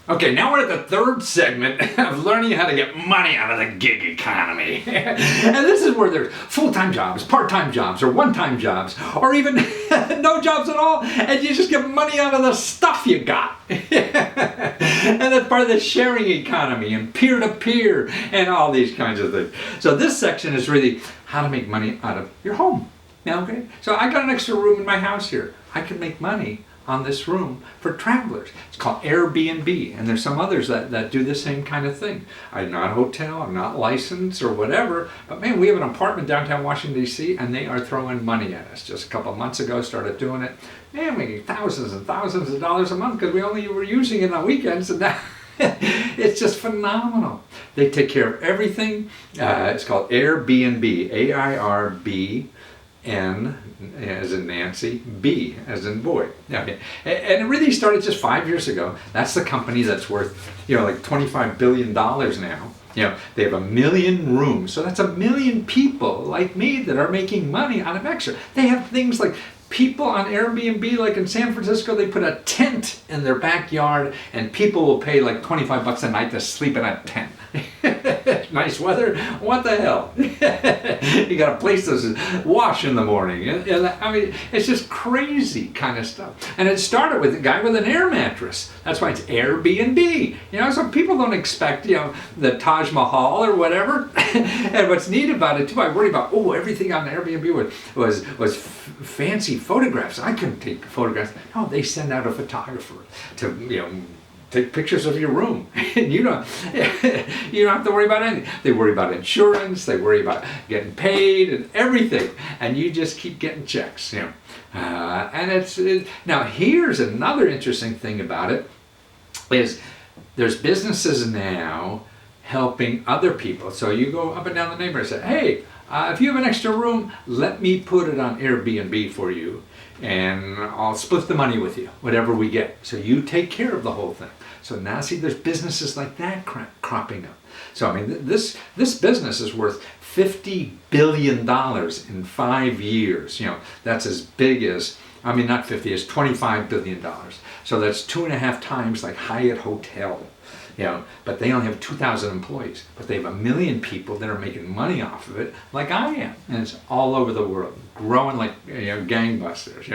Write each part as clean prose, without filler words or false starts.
Okay, now we're at the third segment of learning how to get money out of the gig economy. And this is where there's full-time jobs, part-time jobs, or one-time jobs, or even no jobs at all, and you just get money out of the stuff you got. And that's part of the sharing economy and peer-to-peer and all these kinds of things. So this section is really how to make money out of your home. Now, okay, so I got an extra room in my house here. I can make money on this room for travelers. It's called Airbnb, and there's some others that do the same kind of thing. I'm not a hotel, I'm not licensed or whatever, but man, we have an apartment downtown Washington, D.C., and they are throwing money at us. Just a couple of months ago, started doing it. Man, we get thousands and thousands of dollars a month because we only were using it on weekends, and now it's just phenomenal. They take care of everything. It's called Airbnb, A-I-R-B. N as in Nancy, B as in boy. Okay. And it really started just 5 years ago. That's the company that's worth, like $25 billion now. They have 1 million rooms. So that's 1 million people like me that are making money out of extra. They have things like people on Airbnb, like in San Francisco, they put a tent in their backyard and people will pay like $25 a night to sleep in a tent. Nice weather, what the hell? You got a place to wash in the morning. I mean, it's just crazy kind of stuff. And it started with a guy with an air mattress. That's why it's Airbnb. So people don't expect, the Taj Mahal or whatever. And what's neat about it too, I worry about, everything on Airbnb was fancy photographs. I couldn't take photographs. No, they send out a photographer to, take pictures of your room. You don't have to worry about anything. They worry about insurance, they worry about getting paid and everything, and you just keep getting checks. And now here's another interesting thing about it is there's businesses now helping other people. So you go up and down the neighborhood and say, hey, if you have an extra room, let me put it on Airbnb for you, and I'll split the money with you, whatever we get. So you take care of the whole thing. So now see, there's businesses like that cropping up. So I mean, this business is worth $50 billion in 5 years. That's as big as, not 50, it's $25 billion. So that's 2.5 times like Hyatt Hotel. But they only have 2,000 employees, but they have 1 million people that are making money off of it, like I am, and it's all over the world, growing like gangbusters.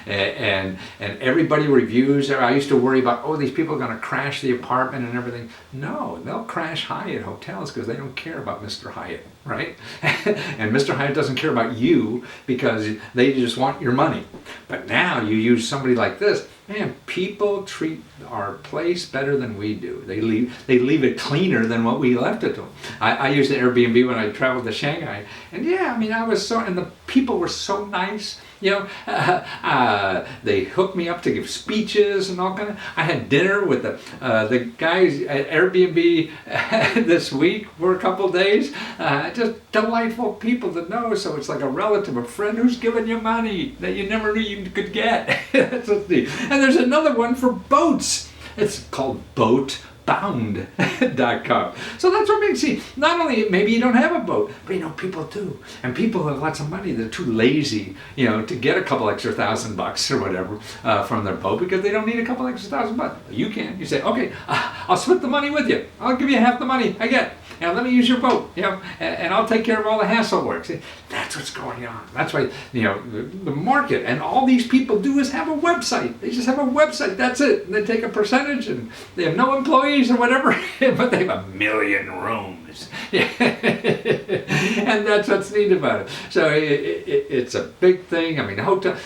And everybody reviews. I used to worry about, these people are going to crash the apartment and everything. No, they'll crash Hyatt hotels because they don't care about Mr. Hyatt, right? And Mr. Hyatt doesn't care about you because they just want your money. But now you use somebody like this. Man, people treat our place better than we do. They leave it cleaner than what we left it to them. I used the Airbnb when I traveled to Shanghai, and and the people were so nice. They hooked me up to give speeches and all kind of. I had dinner with the guys at Airbnb this week for a couple of days. Just delightful people to know. So it's like a relative, a friend who's giving you money that you never knew you could get. That's what's neat. And there's another one for boats. It's called boatbound.com. So that's what makes you, not only maybe you don't have a boat, but people do. And people have lots of money. They're too lazy, to get a couple extra $1,000 or whatever from their boat because they don't need a couple extra $1,000. You can. You say, okay, I'll split the money with you. I'll give you half the money I get. Let me use your boat, and I'll take care of all the hassle work. See, that's what's going on. That's why, the market and all these people do is have a website. They just have a website. That's it. And they take a percentage, and they have no employees or whatever, but they have 1 million rooms. And that's what's neat about it. So it's a big thing. Hotel.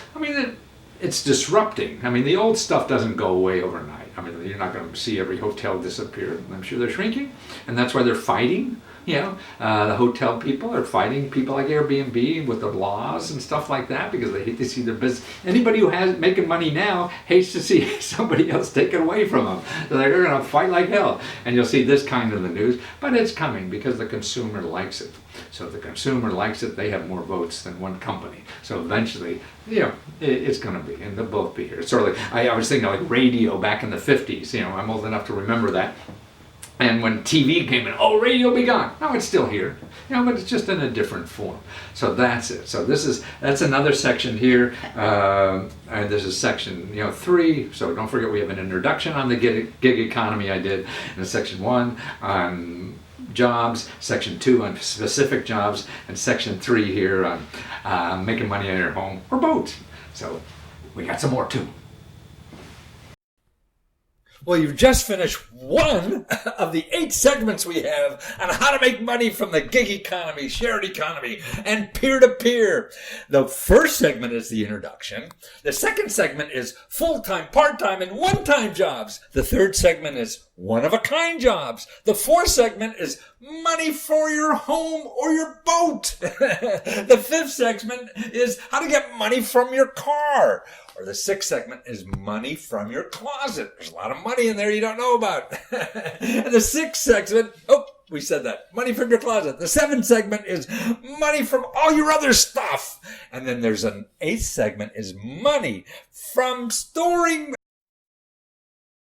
It's disrupting. The old stuff doesn't go away overnight. You're not going to see every hotel disappear. I'm sure they're shrinking, and that's why they're fighting. The hotel people are fighting people like Airbnb with the laws and stuff like that because they hate to see their business. Anybody who has making money now hates to see somebody else take it away from them. So they're going to fight like hell. And you'll see this kind in the news, but it's coming because the consumer likes it. So if the consumer likes it, they have more votes than one company. So eventually, it's going to be, and they'll both be here. It's sort of like, I was thinking like radio back in the 50s. I'm old enough to remember that. And when TV came in, oh, radio be gone. No, it's still here, but it's just in a different form. So that's it. So that's another section here. And this is section 3. So don't forget we have an introduction on the gig economy I did, and section 1 on jobs, section 2 on specific jobs, and section 3 here on making money in your home or boat. So we got some more too. Well, you've just finished one of the 8 segments we have on how to make money from the gig economy, shared economy, and peer-to-peer. The first segment is the introduction. The second segment is full-time, part-time, and one-time jobs. The third segment is one-of-a-kind jobs. The fourth segment is money for your home or your boat. The fifth segment is how to get money from your car. Or the sixth segment is money from your closet. There's a lot of money in there you don't know about. And the sixth segment, we said that, money from your closet. The seventh segment is money from all your other stuff. And then there's an eighth segment is money from storing